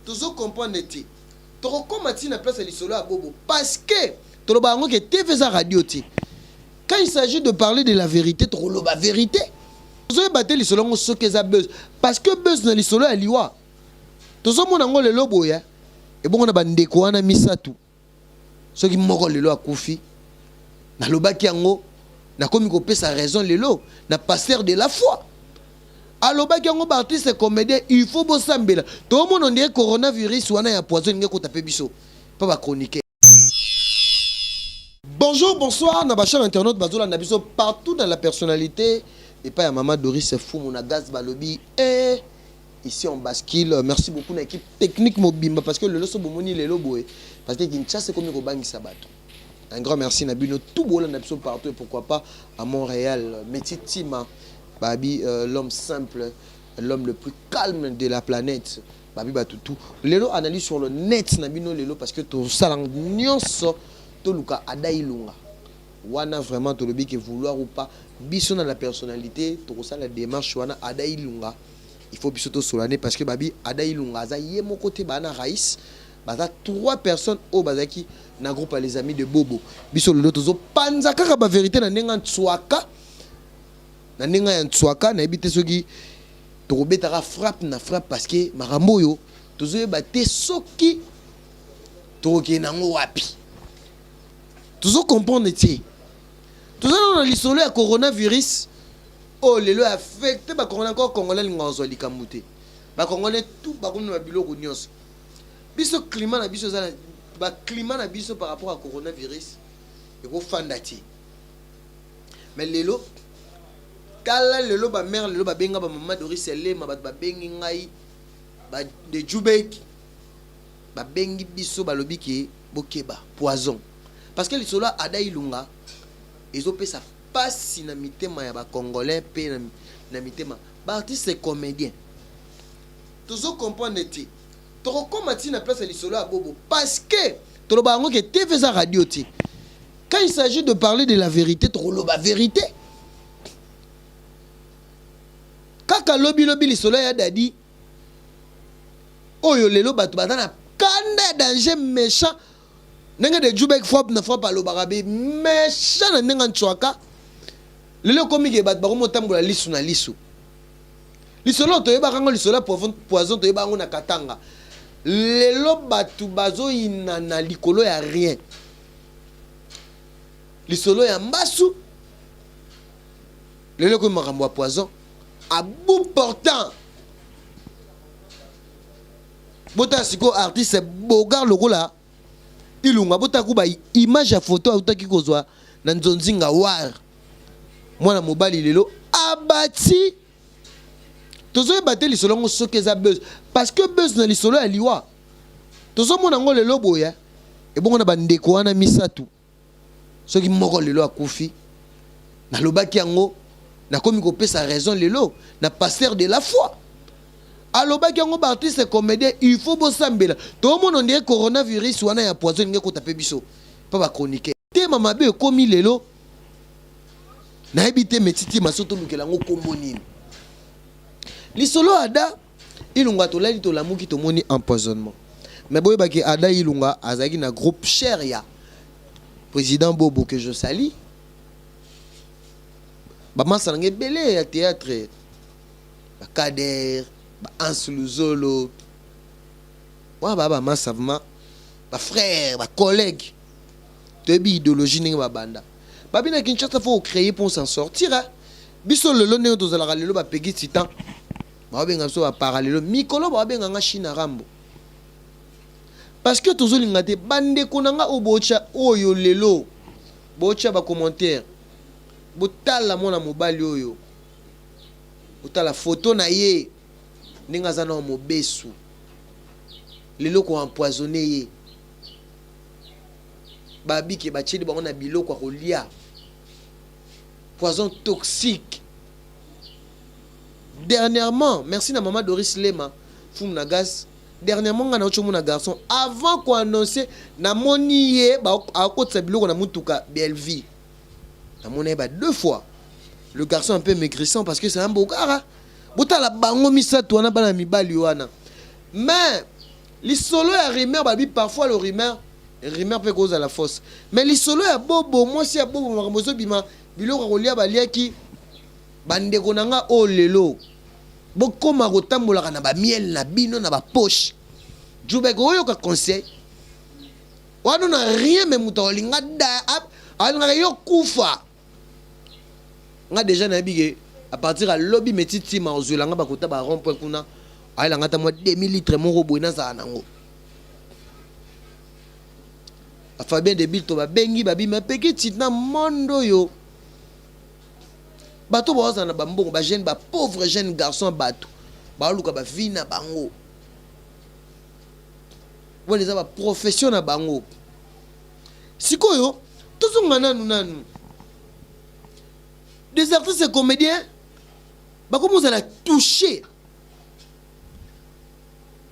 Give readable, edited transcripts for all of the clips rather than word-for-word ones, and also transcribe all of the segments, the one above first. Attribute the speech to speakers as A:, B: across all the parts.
A: Toujours comprendre te. Toro comme ati na place lisolo à bobo parce que toro ba ngo ke TV za radio ti. Quand il s'agit de parler de la vérité, toro lo ba vérité. Toujours battre lisolo ngo soke za buzz parce que buzz na lisolo ya liwa. Toujours mona ngo le lobo ya. Et bon on a ba ndeko wana misatu. Soki moko lelo akufi. Na lobaki yango na komi ko pesa raison lelo na pasteur de la foi. Alobaki yango ba artiste comédien il faut bosambela tout le monde on dirait coronavirus wana ya poison ngeko taper biso pas ba chroniquer. Bonjour bonsoir na ba chers internautes bazola na biso partout dans la personnalité et pas ya maman Doris fou mon gaz balobi et ici on bascule. Merci beaucoup à l'équipe technique Mobimba parce que le loso bomoni le lobo parce que Kinshasa comme ko bangi sabato. Un grand merci Nabino tout bola na biso partout et pourquoi pas à Montréal Metitima Babi, l'homme simple, l'homme le plus calme de la planète. Babi Batutu. Lelo analyse sur le net Nabino Lelo parce que tout ça nyonso to luka adailunga. Wana vraiment to lobi que vouloir ou pas biso dans la personnalité, to ça la démarche wana adailunga. Il faut biso to solane parce que Babi adailunga za yemo côté bana raïs. Baza 3 personnes au bazaki na groupe les amis de Bobo. Biso lelo tozo panza kaka ba vérité na nenga tswaka. Na ninga ya ntswaka na ebite soki tokobetaka frappe na frappe parce que makambo yo tozoyeba te soki tokoke nango wapi tozo comprendre te tozana na lisolo ya coronavirus oh lelo affecté ba corona encore congolais lingozo likamute ba congolais tout ba komi na biloko nyonso biso climat na biso za ba climat na biso par rapport à coronavirus et ko fanda te mais lelo kala lelo ba mère lelo ba benga ba maman Doris Elema ba bengi ngai ba de Jubek ba bengi biso ba lobi ke bokeba poison parce que lisolo ada ilunga ezopesa pasi na mitema ya ba congolais pe na mitema ba artiste comédien tozo comprendre te toro komati na place lisolo a bobo parce que toro ba ngo ke TV za radio te quand il s'agit de parler de la vérité toro lo ba vérité. Kaka lobi lisolo ya dadi oyo lelo batu batana kanda danger méchant nenga de Jubek frappe na frappe alo barabe méchant na nenga nchwaka lelo komi ke batu bako motambola lisu na lisu lisolo to yeba kango lisolo poison to yeba ngo na katanga lelo batu bazo ina na likolo ya rien lisolo ya mbasu lelo komi makambo ya poison à bout portant. Bota siko artiste bogar logo la ilunga bota kuba image ya photo autaki kozwa na nzonzinga war mwana mobali lelo abati tozo bateli lisolo ngo soke za buzz parce que buzz na lisolo ya liwa tozo mona ngo lelo boya e bongo na bandeko wana misatu soki moko lelo akufi na lobaki yango na komi ko pesa raison lelo na pasteur de la foi alobaki yango ba artiste comédien il faut bosambela tout le monde on dirait coronavirus wana ya poison ngeko taper biso pas ba chroniquer te mama be komi lelo na ebite metiti masoto lukela ngo kombonini lisolo ada ilunga to lali to lamuki to moni empoisonnement mais boye ba ki ada ilunga azaki na groupe cher ya président Bobo que je salue. Ba masange belé ya théâtre ba Kader ba Ansuluzolo wa ba masavma ba frère ba collègue de bi idéologie ninga ba banda ba bina Kinshasa faut créer pour s'en sortir biso lelo ne to zala lelo ba pegi titan ba benga so ba parallèle mikolo ba benga nga China rambo parce que tozo linga te bande konanga obocha oyo lelo bocha ba commentaire botala mona mobali oyo botala photo na ye ninga za na mobesu lelo ko empoisonné ye babi ke bacheli bango na biloko ko lia poison toxique dernièrement merci na maman Doris Lema fum na gaz dernièrement ngana ocho mona garçon avant ko annoncer na moni ye ba akotsa biloko na mutuka BLV. Mon eba 2 fois le garçon un peu maigrissant parce que c'est un beau gars bota la bango misa to na bana mibali wana mais Les solos à rumeur, babi parfois le rumeur peut cause à la fausse. Mais les solos à bobo, moi si à bobo maramoso bima, bilo rolia balia qui bande konanga o lelo. Boko marotambola na ba miel na bino na ba poche. Jubeko oyo ka conseil. Wano na rien mais muto linga da alinga yo kufa. Nga déjà na bigé à partir à lobby metiti ma ozulanga bakota ba rond point kuna. Aïla ngata moi 2000 litres mon robot na za nango. A Fabien de Bilto ba bengi babi ma petit na mondo yo. Bato ba na ba mbongo ba jeune ba pauvre jeune garçon bato. Ba luka ba vie na bango. Bon les ba profession na bango. Sikoyo tozonga nanu. Des artistes et comédiens ba commence à la toucher.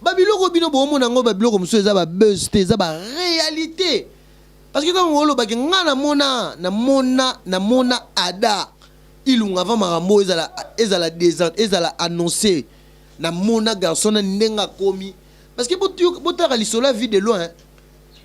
A: Babiloko bino bo mona ngo babiloko muso eza ba buzz te eza ba réalité parce que quand on lo ba nga na mona ada ilunga va marambo ezala annoncé na mona garçon na ndenga komi parce que botaka lisola vie de loin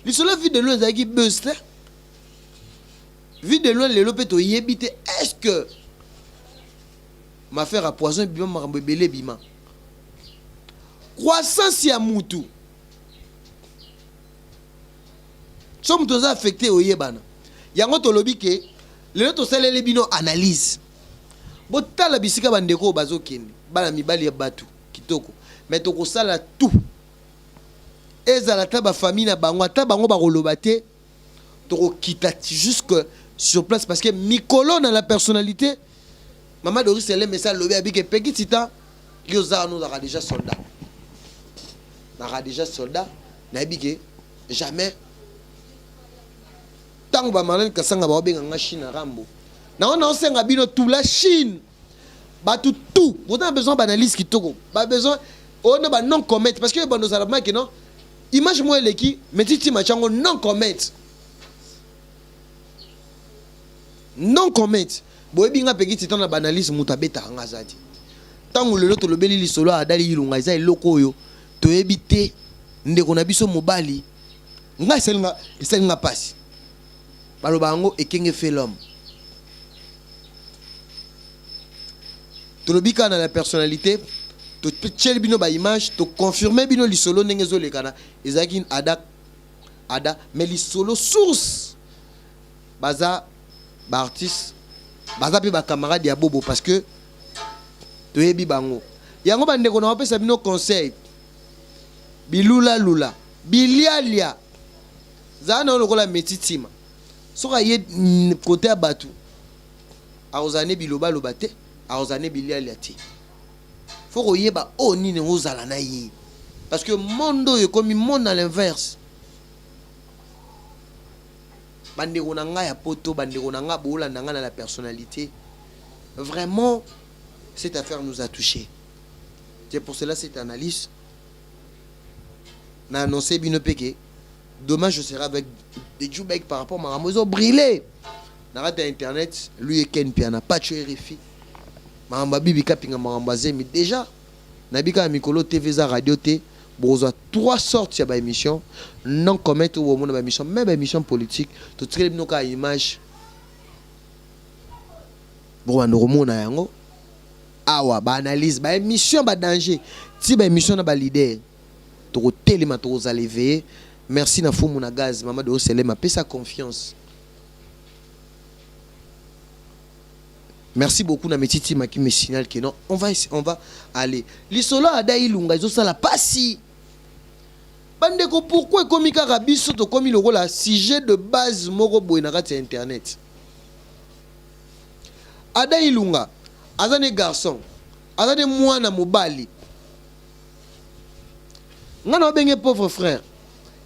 A: lisola vie de loin eza ki buzz te vie de loin lelo pe to yebite est-ce que ma faire à poison bima marambo belé bima croissance ya mutu so mutu oza affecté oyebana yango tolobi ke lelo tosaleli bino analyse botala bisika bandeko bazokende bana mibali ya batu kitoko mais tokosala tout ezala ta bafamille na bango ata bango bakoloba te tokokita jusque sur place parce que mikolo na la personnalité Maman Doris elle message lobi abike peki tita yoza nous aura déjà soldat n'a déjà soldat n'a dit jamais tant ba malin ka sanga ba benga Chine rambo na on senga bino tout la Chine ba tout vous avez besoin d'analyse qui toko ba besoin on a non commettre parce que bon nous allons que non image moi les qui mais titi machango non commettre boy binga peki tita na banalise mutabeta ngazadi tango lelo to lobeli lisolo adali ilunga isa eloko yo to ebite ndeko na biso mobali nga eselinga pasi baloba ngo ekenge fait l'homme to lobika na la personnalité to tchel bino ba image to confirmer bino lisolo ndenge ezolekana ezaki ada mais lisolo source baza ba artiste baza pe ba camarade ya bobo parce que to yebi bango yango bandeko na opesa bino conseil bilula bilialia zana lokola metitima soka ye côté ya batu aozane biloba lobate aozane bilialia te faut koyeba o nini ozala na ye parce que mondo est comme monde à l'inverse bandeko na nga ya poto bandeko na nga bola na nga na la personnalité vraiment cette affaire nous a touché. C'est pour cela cette analyse n'a annoncé Binopeke. Dommage je serai avec des Djoubek par rapport à Maramozo brûlé. N'a raté internet, lui et Ken Piana, pas tué RFI. Maramba Bibi Kapinga Marambazé, mais déjà, Nabika Mikolo TV Radio T, Brozo 3 sortes de émission, non commettre ou au monde émission, même émission politique, tout ce qui est image. Bon, on a un awa ba analyse ba émission ba danger ti ba émission na ba leader to telema to zalever merci na fumu na gaz Maman de Selema paix sa confiance merci beaucoup na metiti maki me signale que non on va aller lisolo ada ilunga zo sala pasi bandeko pourquoi komika rabiso to komi lokola sujet de base moko boy na kati internet ada ilunga azane garçon azane mwana mobali ngana benge pauvre frère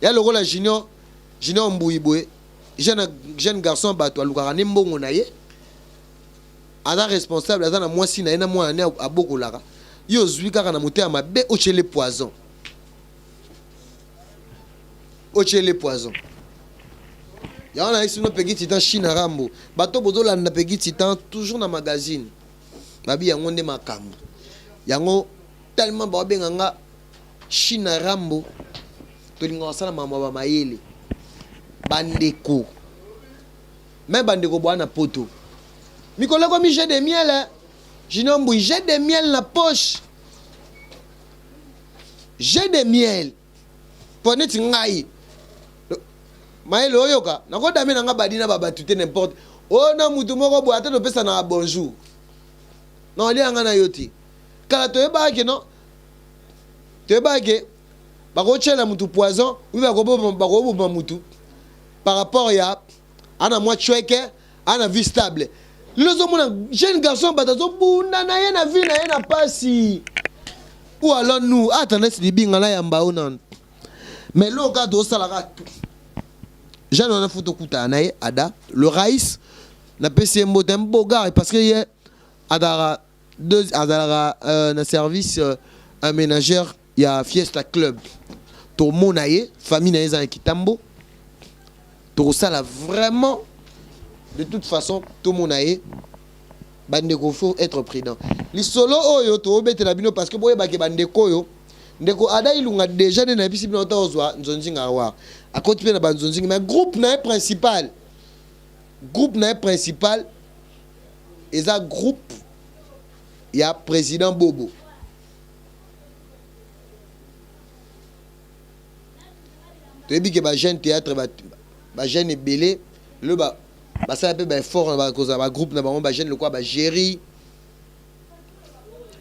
A: ya lokola junior mbouiboué jeune garçon bato alukaka ne mbongo na ye aza responsable azana mwasi na ye na mwana ne abokolaka yo zwi kaka na motema mabe ochele poison ya on a ici no pegi titan Chine rambo bato bozola na pegi titan toujours na magazine babi yango nde makambo yango tellement ba benga nga Chine rambo tolinga osala mama ba mayele bandeko même bandeko bwana poto mikolo ko mi jet de miel Junior Mbui jet de miel na poche jet de miel pone tingai mayele oyoka nako dame nanga badina baba tout n'importe oh na mutu moko bo ata no pesa na bonjour non ali anga na yoti kala to eba ke no to eba ke bako chela mutu poison ou bako bo mutu par rapport ya ana moi chweke ana vie stable lozo mona jeune garçon batazo bunda na ye na vie na ye na pasi ou alors nous attendez si binga na yamba onan mais lo ka do sala tout jeune on a photo kuta na ye ada le raïs na pc mbotem bogar parce que ye adara deux adara na service un ménagère il y a Fiesta Club tout monde na ye famille na ye za kitambo tout ça là vraiment de toute façon tout le monde a bandeko faut être prudent li solo oyo to obetela bino parce que boye ba ke bandeko yo ndeko ada ilunga déjà na bisi bino ta ozwa nzonzinga wa akoti pe na banzonzinga mais groupe na principal eza groupe ya président Bobo to ebi ke ba jeune théâtre ba jeune belé le ba ça peut être fort dans un groupe na jeune le quoi ba Jerry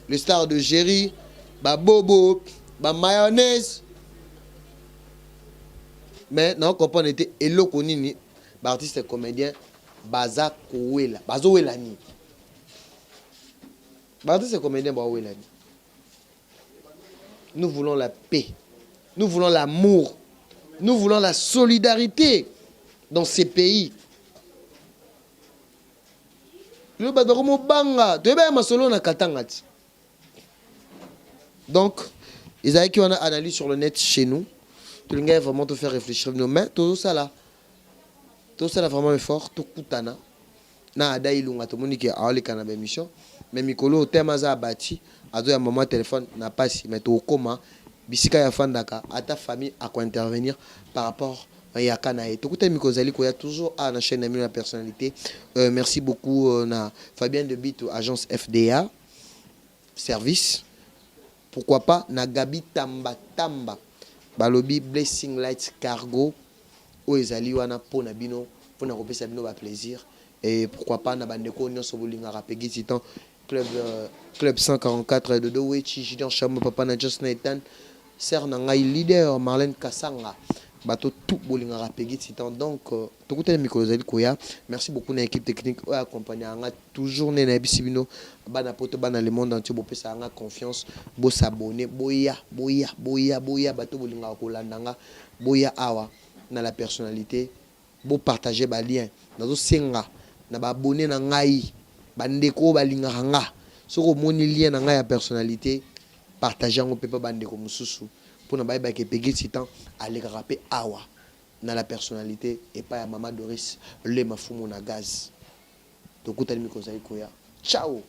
A: le star de Jerry ba Bobo ba mayonnaise mais non comprendre était eloko nini ba artiste comédien baza kowela bazo wela ni ba artiste comédien ba wela ni nous voulons la paix nous voulons l'amour nous voulons la solidarité dans ces pays. Donc, ils avaient une analyse sur le net chez nous. Tout le monde vraiment te faire réfléchir. Mais tout ça là vraiment fort. Tout kutana. Na ada ilunga to moni ki awali kana ba mission. Mais mikolo tema za abati. Azo ya maman téléphone na pas si mais to koma bisika ya fandaka ata famille à quoi intervenir par rapport ya kanae tokuta mikozali ko ya toujours à la chaîne de la personnalité. Merci beaucoup na Fabien de Bito agence FDA service pourquoi pas na Gabi Tamba balobi Blessing Lights Cargo o ezali wana pona bino pona kopesa bino ba plaisir et pourquoi pas na bandeko nyonso bolinga rapegi titan club 144 de Dowechi Gideon Chamo papa na Just Nathan ser na ngai leader Marlène Kasanga bateau tout bolinga rapegi titan donc tokuta mikozali koya merci beaucoup na équipe technique accompagner anga toujours na bisibino bana poto bana le monde entier bo pesa anga confiance bo s'abonner boya bateau bolinga kolandanga boya awa na la personnalité bo partager ba lien nazo senga na ba abonner na ngai bandeko balinga nga soko moni lien na ngai ya personnalité partager ngo pepa bandeko mususu pour na ba ke pegi titan aller rapper awa na la personnalité et pas à Maman Doris le mafumo na gaz. Donc, ciao.